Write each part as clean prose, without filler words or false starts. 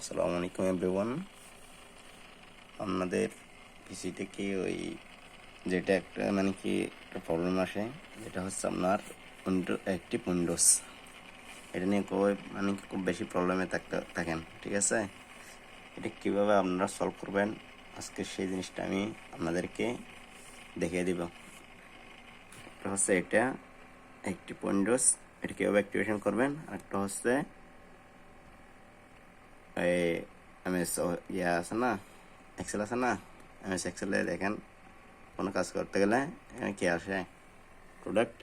আসসালামু আলাইকুম এভরিওয়ান। আপনাদের পিসি থেকে ওই যেটা একটা একটা প্রবলেম আসে, যেটা হচ্ছে আপনার অ্যাক্টিভ উইন্ডোজ। এটা নিয়ে খুব বেশি প্রবলেমে থাকেন, ঠিক আছে? এটা কীভাবে আপনারা সলভ করবেন, আজকে সেই জিনিসটা আমি আপনাদেরকে দেখিয়ে দিব। একটা হচ্ছে এটা অ্যাক্টিভ উইন্ডোজ, এটা কীভাবে অ্যাক্টিভেশন করবেন। আর একটা হচ্ছে এমএস আছে না, এক্সেল আছে না, এমএস এক্সেলে দেখেন কোনো কাজ করতে গেলে এখানে কি আসে, প্রোডাক্ট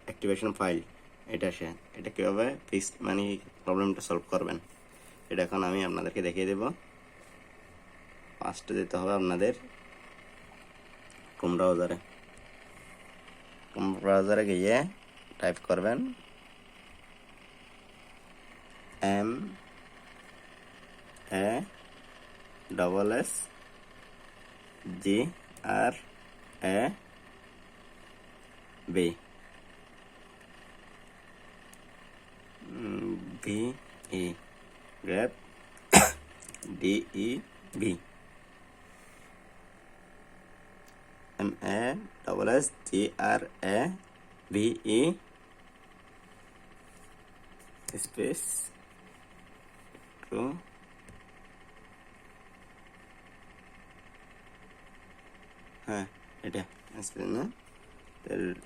অ্যাক্টিভেশন ফাইল, এটা আসে। এটা কীভাবে প্রবলেমটা সলভ করবেন, এটা এখন আমি আপনাদেরকে দেখিয়ে দেব। ফার্স্টে যেতে হবে আপনাদের ক্রোম ব্রাউজারে গিয়ে টাইপ করবেন MASSGRAB VE grab DEB MASSGRABE space to এটা স্পেস না,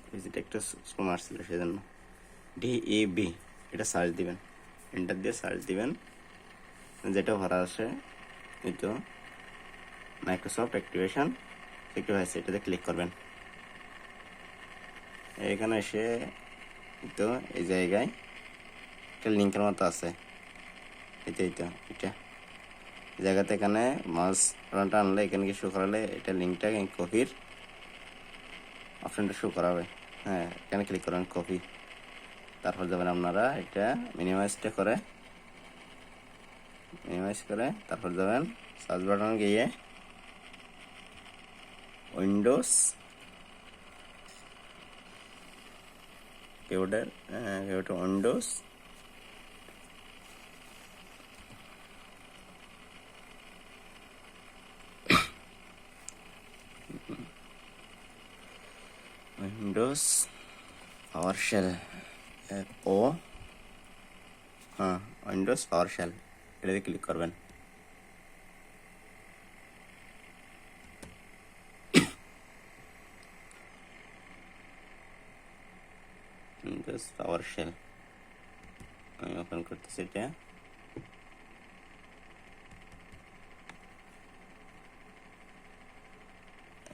ভিজিট একটা স্লো মারছিল সেজন্য DEB এটা সার্চ দিবেন, এন্টার দিয়ে সার্চ দিবেন। যেটা ভরা আসে এই তো মাইক্রোসফট অ্যাক্টিভেশন হয়েছে, এটাতে ক্লিক করবেন। এখানে এসে তো এই জায়গায় একটা লিঙ্কের মতো আছে, এটা জায়গাতে এখানে মাউস বাটনটা আনলে এখানে কি শো করালে এটা লিঙ্কটা কপির অপশনটা শো করাবে। এখানে ক্লিক করবেন কপি, তারপর যাবেন আপনারা এটা মিনিমাইজ করে তারপর যাবেন সার্চ বাটনে গিয়ে উইন্ডোজ কিবোর্ডের উইন্ডোজ PowerShell উইন্ডোজ PowerShell এটাতে ক্লিক করবেন। উইন্ডোজ PowerShell আমি ওপেন করতেছি। এটা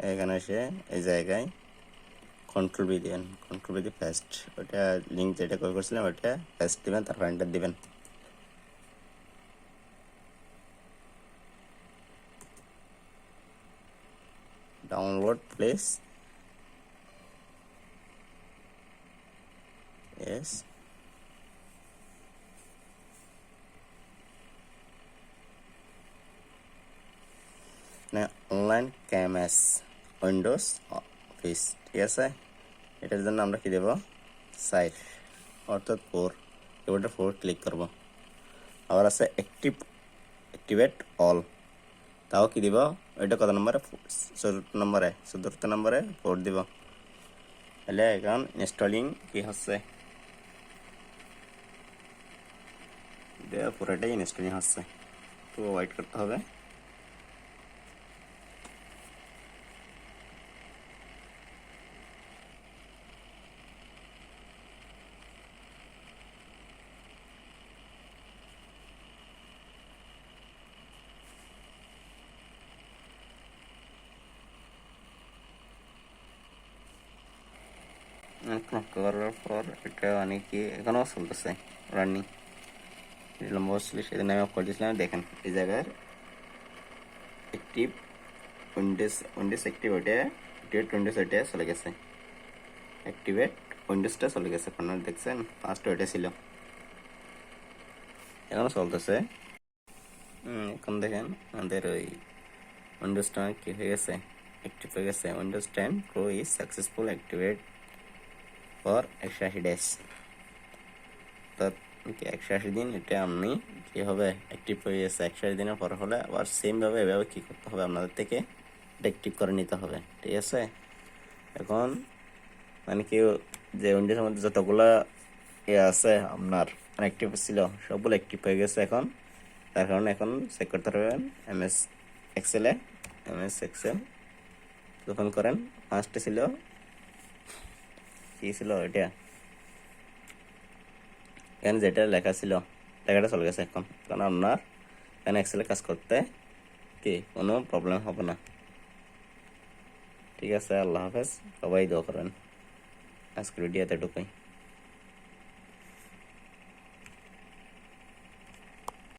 এখানে এসে এই জায়গায় কন্ট্রোল বি দিবেন, কন্ট্রোল বি দিয়ে পেস্ট, ওটা লিঙ্ক যেটা কপি করছিলাম ওটা পেস্ট দিবেন, তারপর এন্টার দিবেন। Download place yes online KMS Windows office, ঠিক আছে? এটার জন্য আমরা কি দেব, সাইট অর্থাৎ 4 কিবোর্ডে 4 ক্লিক করব। আবার আছে অ্যাক্টিভেট অল, তাও কি দিব, ওইটা কত নম্বরে, 14 নম্বরে 4 দিব। তাহলে এখন ইনস্টলিং কি হচ্ছে, পুরোটাই ইনস্টলিং হচ্ছে, তো ওয়েট করতে হবে। করার পর এটা অনেকে এখনও চলতেছে রানিং, লম্বা ছিল সেদিন আমি অফ করে দিয়েছিলাম। দেখেন এই জায়গার অ্যাক্টিভ উইন্ডোজ অ্যাক্টিভ উইন্ডোজ ওইটা চলে গেছে, অ্যাক্টিভেট উইন্ডোজটা চলে গেছে। আপনারা দেখছেন ফার্স্ট ওইটা ছিল, এখনও চলতেছে। এখন দেখেন আমাদের ওই উইন্ডোজটা কি হয়ে গেছে, অ্যাক্টিভ হয়ে গেছে। Windows 10 Pro is successful activate for 180 days। অর্থাৎ 180 দিন এটা আপনি কি হবে অ্যাক্টিভ হয়ে গেছে। 180 দিনের পর হলে আবার সেমভাবে এভাবে কী করতে হবে, আপনাদের থেকে এটা অ্যাক্টিভ করে নিতে হবে। ঠিক আছে, এখন মানে কি যে উইন্ডোজের মধ্যে যতগুলো আছে আপনার অ্যাক্টিভ ছিল সবগুলো অ্যাক্টিভ হয়ে গেছে এখন। তার কারণে এখন চেক করতে পারবেন এমএস এক্সেল যখন করেন ফার্স্টে ছিল কি ছিল এটা, এখানে যেটা লেখা ছিল লেখাটা চলে গেছে এখন। কারণ আপনার এখানে এক্সেলে কাজ করতে কি কোনো প্রবলেম হবে না। ঠিক আছে, আল্লাহ হাফেজ, সবাই দোয়া করেন। আজকের ভিডিও এতটুকুই।